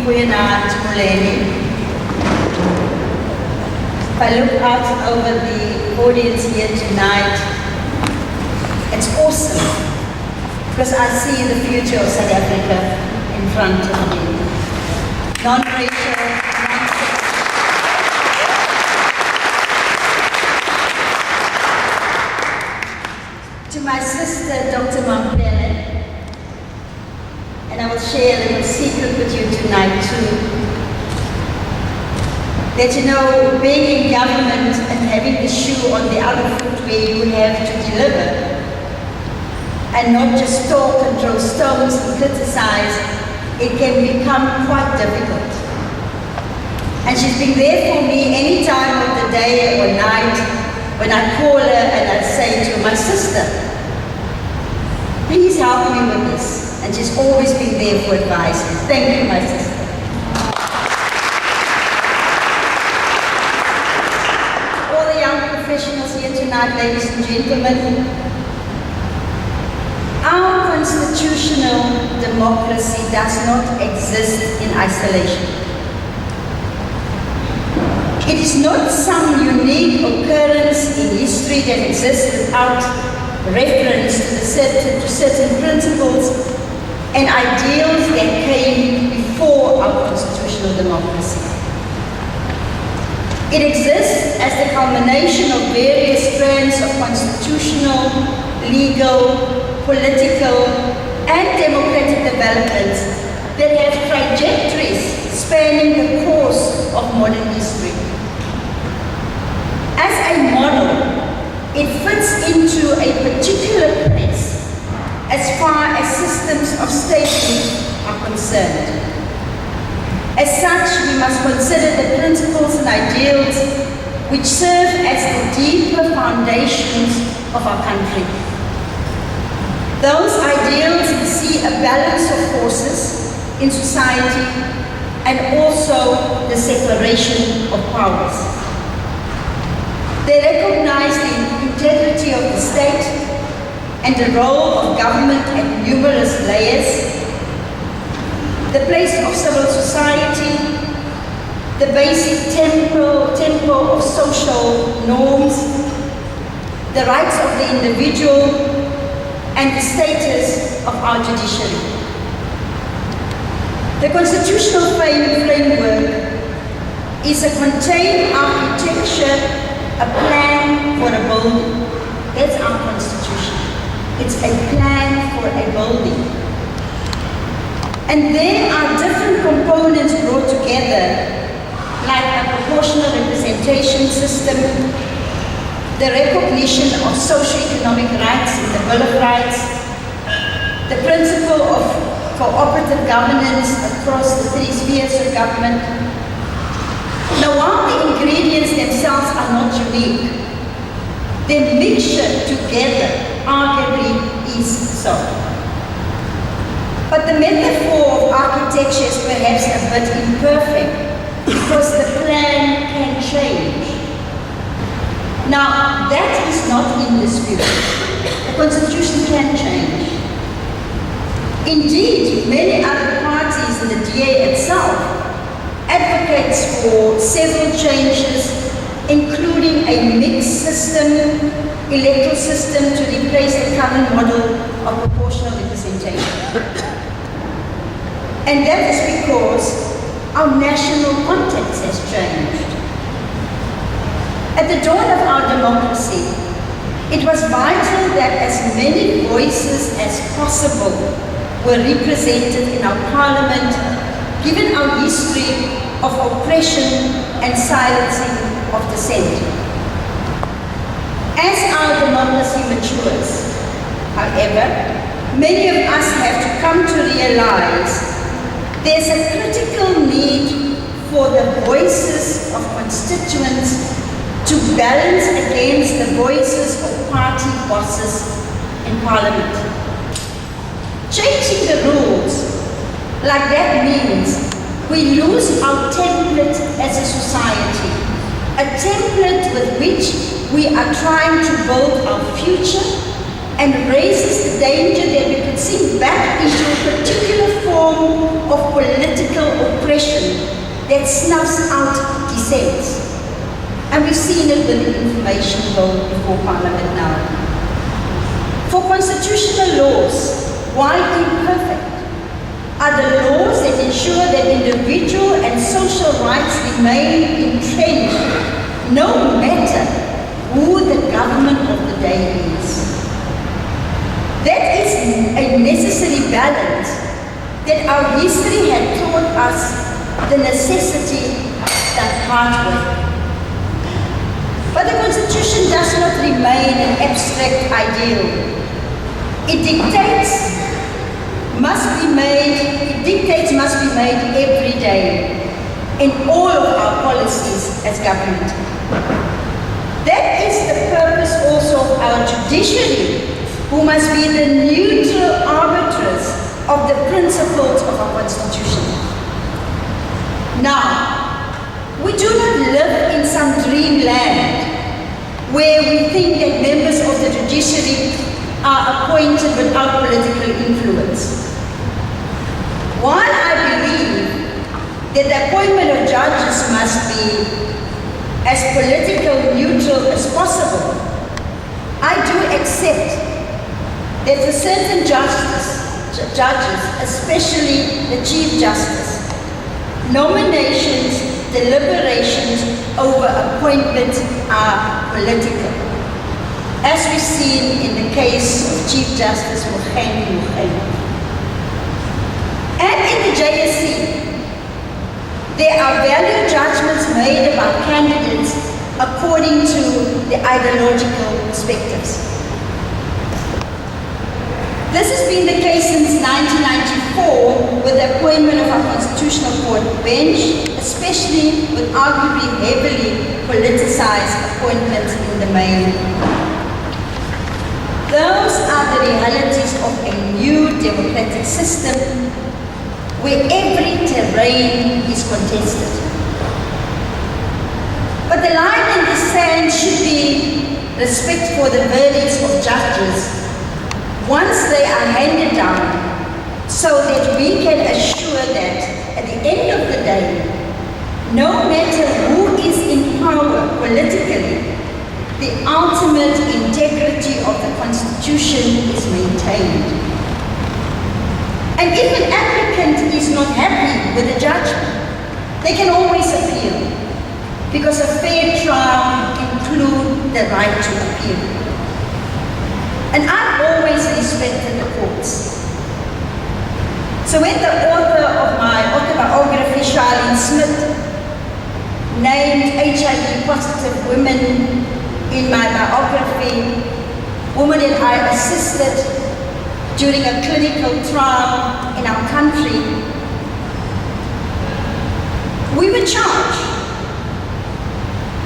goeienaand, Moleni. If I look out over the audience here tonight, it's awesome because I see the future of South Africa in front of me. Non-racial, to my sister, Dr. Mampele, and I will share a little secret with you tonight too. That you know, being in government and having the shoe on the other foot where you have to deliver, and not just talk and throw stones and criticize, it can become quite difficult. And she's been there for me any time of the day or night when I call her and I say to her, my sister, please help me with this. And she's always been there for advice. Thank you, my sister. All the young professionals here tonight, ladies and gentlemen, our constitutional democracy does not exist in isolation. It is not some unique occurrence in history that exists without reference to certain principles and ideals that came before our constitutional democracy. It exists as the culmination of various strands of constitutional, legal, political, and democratic developments that have trajectories spanning the course of modern history. As a model, it fits into a particular place as far as systems of statehood are concerned. As such, we must consider the principles and ideals which serve as the deeper foundations of our country. Those ideals see a balance of forces in society and also the separation of powers. They recognize the integrity of the state and the role of government at numerous layers, the place of civil society, the basic tempo of social norms, the rights of the individual, and the status of our judiciary. The constitutional framework is a contained architecture, a plan for a building. That's our constitution. It's a plan for a building. And there are different components brought together, like a proportional representation system, the recognition of socio-economic rights in the Bill of Rights, the principle of cooperative governance across the three spheres of government. Now, while the ingredients themselves are not unique, their mixture together arguably is so. But the metaphor of architecture is perhaps a bit imperfect because the plan can change. Now, that is not in dispute. The Constitution can change. Indeed, many other parties in the DA itself advocates for several changes, including a mixed system, electoral system to replace the current model of proportional representation. And that is because our national context has changed. At the dawn of our democracy, it was vital that as many voices as possible were represented in our parliament, given our history of oppression and silencing of dissent. As our democracy matures, however, many of us have to come to realize there's a critical need for the voices of constituents to balance against the voices of party bosses in parliament. Changing the rules like that means we lose our template as a society, a template with which we are trying to build our future, and raises the danger that we could sink back into a particular form of political oppression that snuffs out dissent. And we've seen it with the information bill before Parliament now. For constitutional laws, while imperfect, are the laws that ensure that individual and social rights remain entrenched, no matter who the government of the day is. That is a necessary balance that our history had taught us the necessity that part with. But the Constitution does not remain an abstract ideal. It dictates must be made every day in all of our policies as government. That is the purpose also of our judiciary, who must be the neutral arbiters of the principles of our Constitution. Now, we do not live in some dreamland where we think that members of the judiciary are appointed without political influence. While I believe that the appointment of judges must be as political neutral as possible, I do accept that for certain judges, especially the Chief Justice, nominations, deliberations over appointments are political, as we've seen in the case of Chief Justice Mokheni. And in the JSC, there are value judgments made about candidates according to the ideological perspectives. This has been the case since 1994 with the appointment of our Constitutional Court bench, especially with arguably heavily politicized appointments in the main. Those are the realities of a new democratic system where every terrain is contested. But the line in the sand should be respect for the verdicts of judges once they are handed down, so that we can assure that at the end of the day, no matter who is in power politically, the ultimate integrity of the Constitution is maintained. And if an applicant is not happy with the judgment, they can always appeal, because a fair trial includes the right to appeal. And I've always respected the courts. So when the author of my autobiography, Charlene Smith, named HIV positive women in my biography, women that I assisted during a clinical trial in our country, we were charged.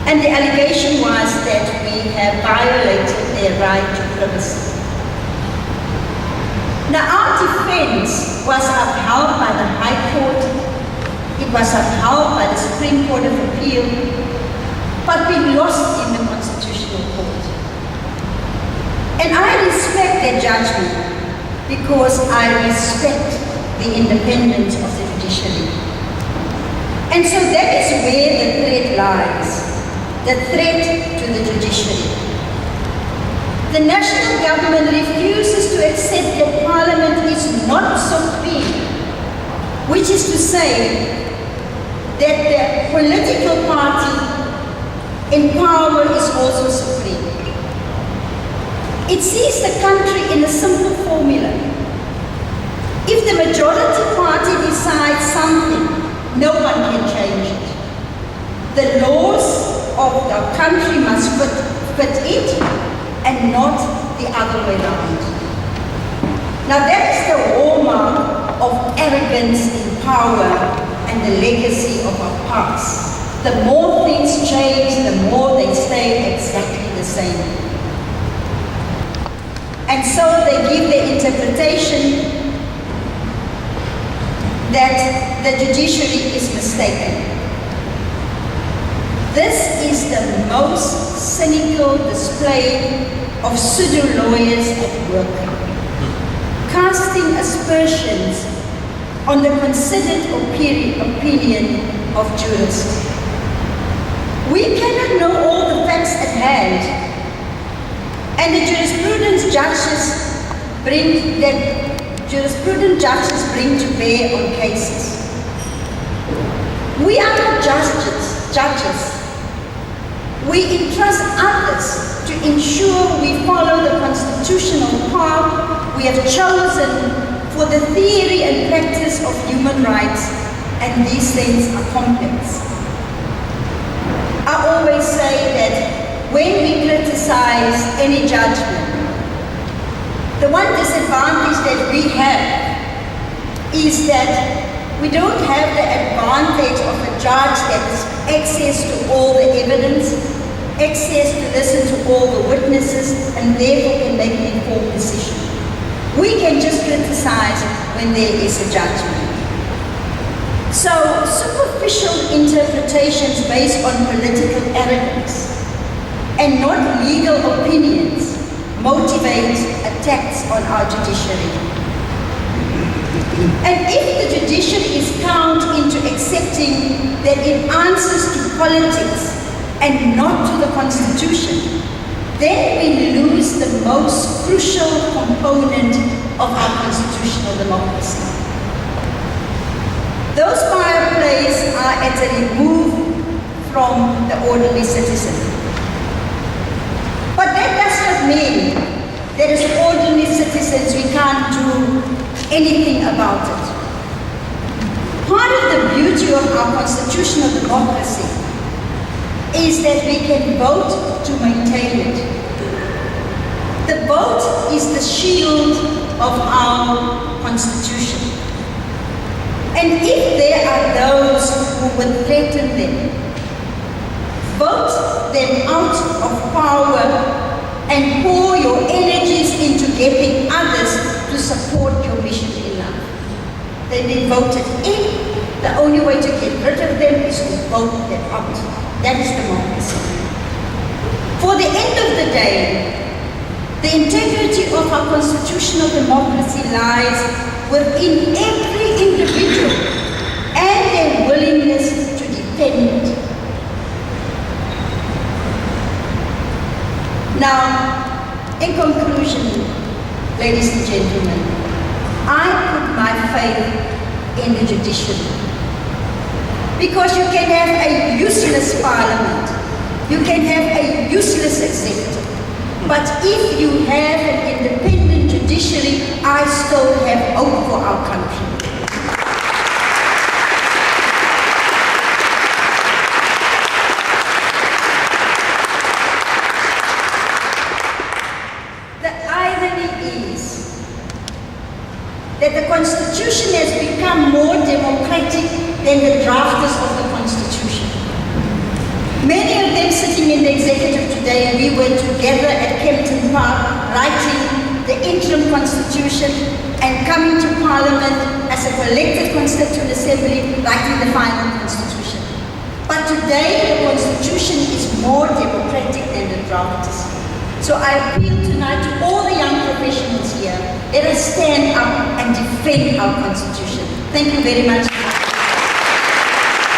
And the allegation was that we have violated their right to privacy. Now, our defense was upheld by the High Court, it was upheld by the Supreme Court of Appeal, but we lost in the Constitutional Court. And I respect their judgment because I respect the independence of the judiciary. And so that is where the threat lies. The threat to the judiciary. The national government refuses to accept that Parliament is not supreme, which is to say that the political party in power is also supreme. It sees the country in a simple formula. If the majority party decides something, no one can change it. The laws of the country must fit it and not the other way around. Now that is the hallmark of arrogance in power and the legacy of our past. The more things change, the more they stay exactly the same. And so they give the interpretation that the judiciary is mistaken. This is the most cynical display of pseudo-lawyers at work, casting aspersions on the considered opinion of jurists. We cannot know all the facts at hand, and the jurisprudence judges bring to bear on cases. We are not judges. We entrust others to ensure we follow the constitutional path we have chosen for the theory and practice of human rights, and these things are complex. I always say that when we criticize any judgment, the one disadvantage that we have is that we don't have the advantage of a judge that has access to all the evidence, access to listen to all the witnesses, and therefore can make an informed decision. We can just criticize when there is a judgment. So, superficial interpretations based on political arrogance and not legal opinions motivate attacks on our judiciary. And if the judiciary is cowed into accepting that it answers to politics and not to the Constitution, then we lose the most crucial component of our constitutional democracy. Those power plays are at a remove from the ordinary citizen. But that does not mean that as ordinary citizens we can't do anything about it. Part of the beauty of our constitutional democracy is that we can vote to maintain it. The vote is the shield of our constitution. And if there are those who would threaten them, vote them out of power and pour your energies into getting others to support your mission in life. They've been voted in. The only way to get rid of them is to vote them out. That is democracy. For the end of the day, the integrity of our constitutional democracy lies within every individual and their willingness to defend it. Now, in conclusion, ladies and gentlemen, I put my faith in the judiciary. Because you can have a useless parliament, you can have a useless executive, but if you have an independent judiciary, I still have hope for our country. That the Constitution has become more democratic than the drafters of the Constitution. Many of them sitting in the executive today, we were together at Kempton Park writing the interim Constitution and coming to Parliament as a collective Constituent Assembly writing the final Constitution. But today the Constitution is more democratic than the drafters. So I appeal tonight to all the young professionals here, let us stand up and defend our Constitution. Thank you very much.